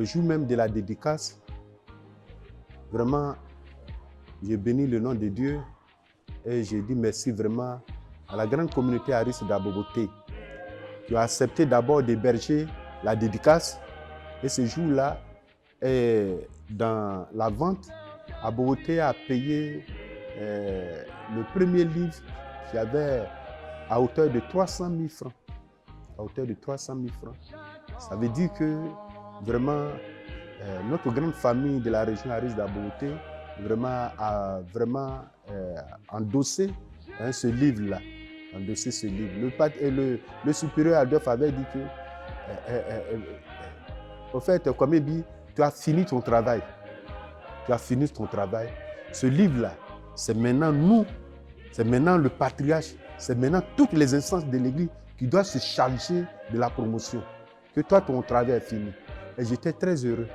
jour même de la dédicace, vraiment, j'ai béni le nom de Dieu et j'ai dit merci vraiment à la grande communauté Aris d'Aboboté qui a accepté d'abord d'héberger la dédicace. Et ce jour-là, dans la vente, Aboboté a payé le premier livre qui avait à hauteur de 300 000 francs. À hauteur de 300 000 francs. Ça veut dire que vraiment, notre grande famille de la région Aris d'Aboboté vraiment a vraiment endossé ce livre-là. Endossé ce livre. Le supérieur Adolphe avait dit que, au fait, comme il dit, tu as fini ton travail. Tu as fini ton travail. Ce livre-là, c'est maintenant nous, c'est maintenant le patriarche, c'est maintenant toutes les instances de l'Église qui doivent se charger de la promotion. Que toi, ton travail est fini. Et j'étais très heureux.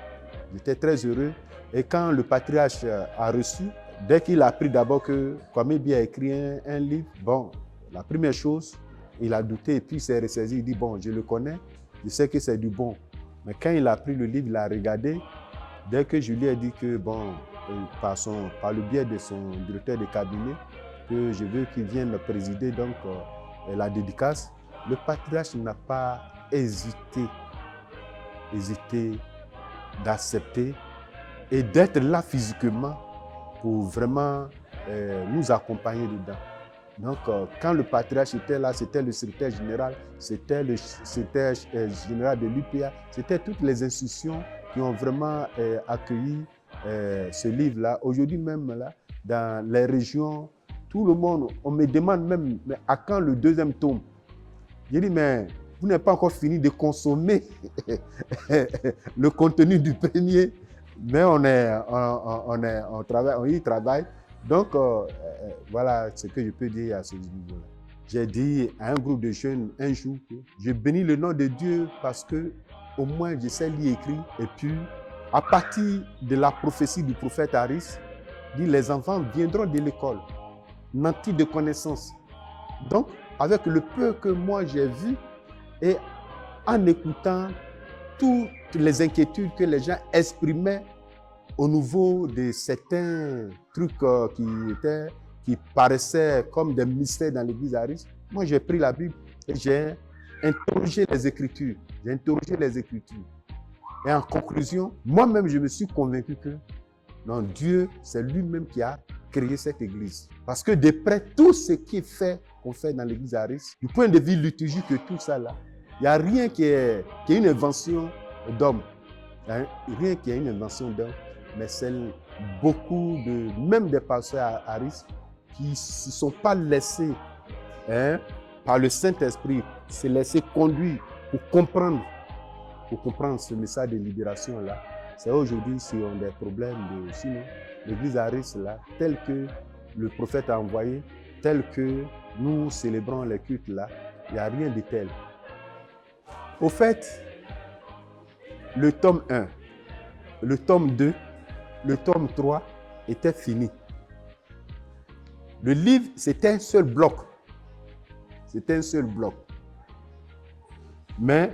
J'étais très heureux. Et quand le patriarche a reçu, dès qu'il a appris d'abord que Kwame a écrit un livre, bon, la première chose, il a douté et puis il s'est ressaisi. Il dit, bon, je le connais, je sais que c'est du bon. Mais quand il a pris le livre, il a regardé. Dès que je lui ai dit que, bon, par le biais de son directeur de cabinet, que je veux qu'il vienne présider donc, la dédicace, le patriarche n'a pas hésité d'accepter et d'être là physiquement pour vraiment nous accompagner dedans. Donc, quand le patriarche était là, c'était le secrétaire général, c'était le secrétaire général de l'UPA, c'était toutes les institutions qui ont vraiment accueilli ce livre-là. Aujourd'hui même, là, dans les régions, tout le monde, on me demande même, mais à quand le deuxième tome? J'ai dit, mais vous n'avez pas encore fini de consommer le contenu du premier, mais on y travaille. Donc, voilà ce que je peux dire à ce niveau-là. J'ai dit à un groupe de jeunes un jour que je bénis le nom de Dieu parce que au moins je sais lire et écrire. Et puis, à partir de la prophétie du prophète Aris, dit les enfants viendront de l'école, nantis de connaissances. Donc, avec le peu que moi j'ai vu et en écoutant toutes les inquiétudes que les gens exprimaient au niveau de certains trucs qui paraissaient comme des mystères dans l'église Aris, moi j'ai pris la Bible et j'ai interrogé les Écritures. Et en conclusion, moi-même je me suis convaincu que non, Dieu, c'est lui-même qui a créé cette église. Parce que de près, tout ce qu'on fait dans l'église Aris, du point de vue liturgique et tout ça là, il n'y a rien qui est une invention d'homme. Hein? Rien qui est une invention d'homme. Mais c'est beaucoup même des pasteurs à Aris qui ne se sont pas laissés par le Saint-Esprit, se laisser conduire pour comprendre ce message de libération-là. C'est aujourd'hui, si on a des problèmes sinon, l'église Aris, là, tel que le prophète a envoyé, tel que nous célébrons les cultes là, il n'y a rien de tel. Au fait, le tome 1, le tome 2, le tome 3 était fini. Le livre, c'était un seul bloc. Mais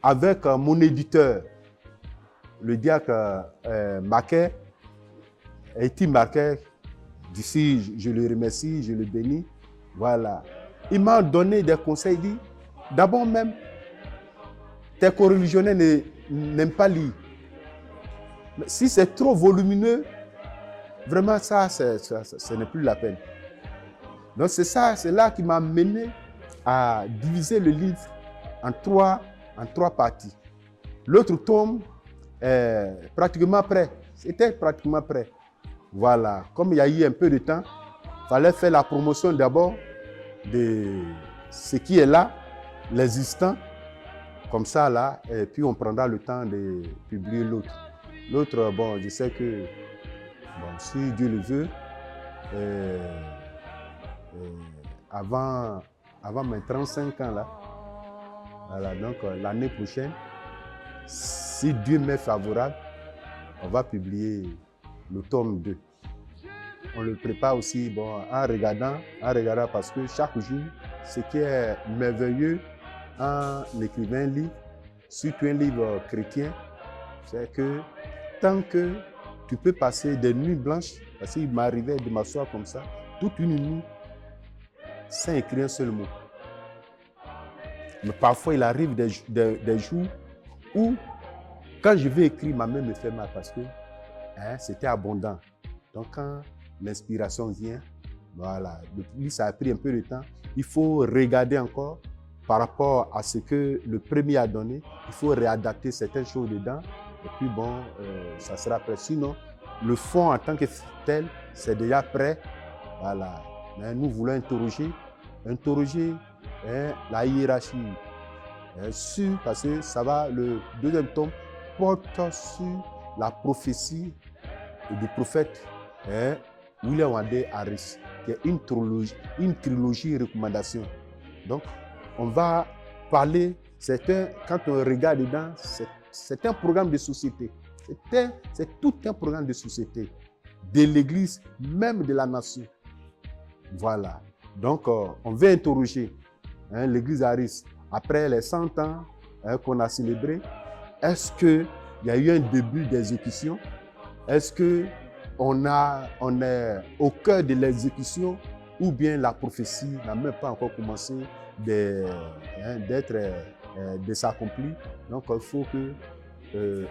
avec mon éditeur, le diacre Maquet, Eti Maquet, d'ici je le remercie, je le bénis. Voilà. Il m'a donné des conseils. Il dit, d'abord même, tes coreligionnaires n'aiment pas lire. Si c'est trop volumineux, vraiment ça ce n'est plus la peine. Donc c'est là qui m'a mené à diviser le livre en trois parties. L'autre tome est pratiquement prêt. C'était pratiquement prêt. Voilà. Comme il y a eu un peu de temps, il fallait faire la promotion d'abord de ce qui est là, l'existant, comme ça là, et puis on prendra le temps de publier l'autre. L'autre, bon, je sais que, bon, si Dieu le veut, avant mes 35 ans là, voilà, donc l'année prochaine, si Dieu m'est favorable, on va publier le tome 2. On le prépare aussi, bon, en regardant parce que chaque jour, ce qui est merveilleux en écrivant un livre, surtout un livre chrétien, C'est que tant que tu peux passer des nuits blanches, parce qu'il m'arrivait de m'asseoir comme ça, toute une nuit, sans écrire un seul mot. Mais parfois, il arrive des jours où, quand je vais écrire, ma main me fait mal parce que c'était abondant. Donc, quand l'inspiration vient, voilà, depuis ça a pris un peu de temps. Il faut regarder encore par rapport à ce que le premier a donné. Il faut réadapter certaines choses dedans. Et puis bon, ça sera prêt. Sinon, le fond en tant que tel, c'est déjà prêt. Voilà. Mais nous voulons interroger la hiérarchie. Parce que ça va, le deuxième tome porte sur la prophétie du prophète William Wande Harris, qui est une trilogie recommandation. Donc, on va parler, quand on regarde dedans, c'est un programme de société. C'est tout un programme de société, de l'Église, même de la nation. Voilà. Donc, on veut interroger l'Église Harris, après les 100 ans qu'on a célébrés, est-ce qu'il y a eu un début d'exécution? Est-ce qu'on est au cœur de l'exécution ou bien la prophétie n'a même pas encore commencé de s'accomplir? Donc, il faut que,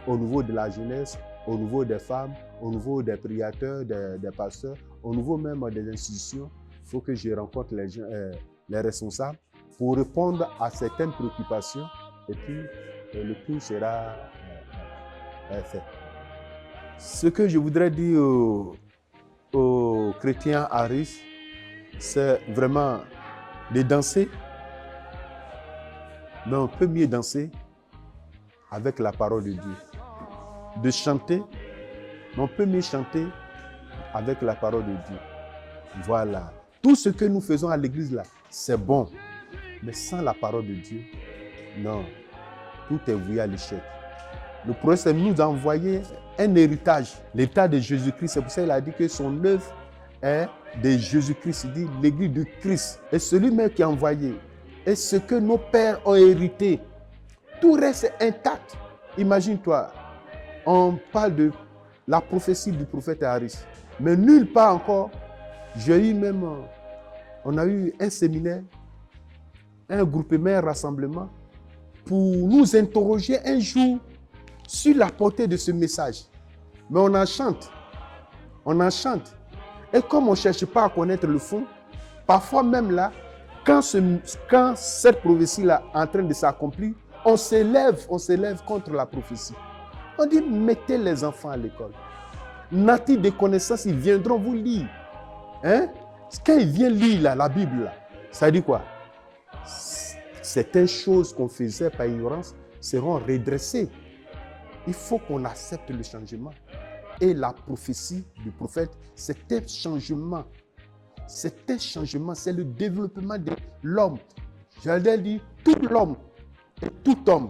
au niveau de la jeunesse, au niveau des femmes, au niveau des priateurs, des pasteurs, au niveau même des institutions, il faut que je rencontre les responsables pour répondre à certaines préoccupations et puis le tout sera fait. Ce que je voudrais dire aux chrétiens Harris, c'est vraiment de danser, mais on peut mieux danser avec la parole de Dieu. De chanter, mais on peut mieux chanter avec la parole de Dieu. Voilà. Tout ce que nous faisons à l'église là, c'est bon. Mais sans la parole de Dieu, non, tout est voué à l'échec. Le prophète nous a envoyé un héritage, l'héritage de Jésus-Christ. C'est pour ça qu'il a dit que son œuvre est de Jésus-Christ. Il dit l'église de Christ. Et celui même qui a envoyé. Et ce que nos pères ont hérité, tout reste intact. Imagine-toi, on parle de la prophétie du prophète Harris. Mais nulle part encore, on a eu un séminaire, un groupement, un rassemblement pour nous interroger un jour sur la portée de ce message. Mais on en chante. Et comme on ne cherche pas à connaître le fond, parfois même là, quand cette prophétie-là est en train de s'accomplir, on s'élève contre la prophétie. On dit, mettez les enfants à l'école. Natifs de connaissances, ils viendront vous lire. Quand ils viennent lire là, la Bible, là, ça dit quoi? Certaines choses qu'on faisait par ignorance seront redressées. Il faut qu'on accepte le changement. Et la prophétie du prophète, c'est un changement. C'est un changement, c'est le développement de l'homme. J'allais dire tout l'homme et tout homme.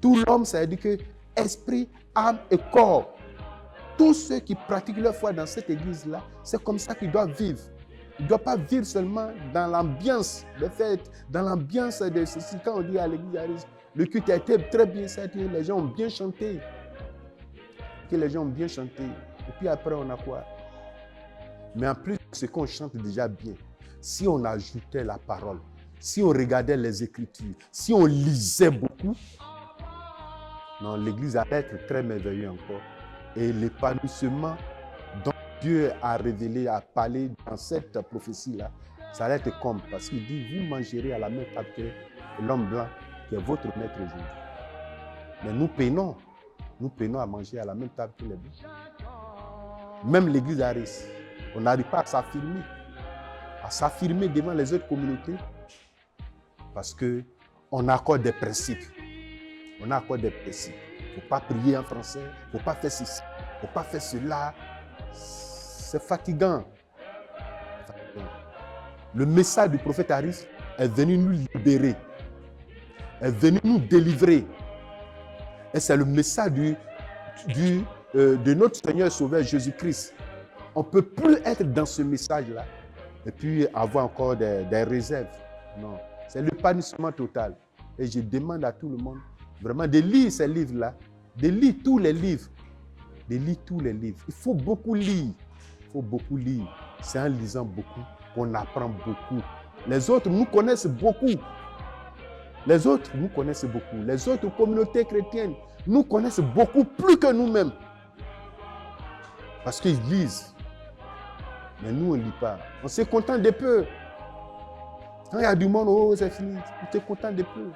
Tout l'homme, ça veut dire que esprit, âme et corps. Tous ceux qui pratiquent leur foi dans cette église-là, c'est comme ça qu'ils doivent vivre. Ils ne doivent pas vivre seulement dans l'ambiance des fêtes, dans l'ambiance de ceci. Quand on dit à l'église, le culte a été très bien servi, les gens ont bien chanté. Et puis après, on a quoi? Mais en plus, ce qu'on chante déjà bien, si on ajoutait la parole, si on regardait les Écritures, si on lisait beaucoup, non, l'église allait être très merveilleuse encore. Et l'épanouissement dont Dieu a révélé, a parlé dans cette prophétie-là, ça allait être comme, parce qu'il dit, vous mangerez à la même table que l'homme blanc, qui est votre maître aujourd'hui. Mais nous peinons à manger à la même table que les blancs. Même l'église Harris, on n'arrive pas à s'affirmer devant les autres communautés, parce qu'on accorde des principes. Il ne faut pas prier en français, il ne faut pas faire ceci, il ne faut pas faire cela. C'est fatigant. Le message du prophète Harris est venu nous libérer, est venu nous délivrer. Et c'est le message de notre Seigneur Sauveur Jésus-Christ. On ne peut plus être dans ce message-là et puis avoir encore des réserves. Non, c'est l'épanouissement total. Et je demande à tout le monde vraiment de lire ces livres-là, de lire tous les livres. De lire tous les livres. Il faut beaucoup lire. Il faut beaucoup lire. C'est en lisant beaucoup qu'on apprend beaucoup. Les autres nous connaissent beaucoup. Les autres nous connaissent beaucoup. Les autres communautés chrétiennes nous connaissent beaucoup plus que nous-mêmes. Parce qu'ils lisent. Mais nous, on ne lit pas. On se contente de peu. Quand il y a du monde, oh, c'est fini. On se contente de peu.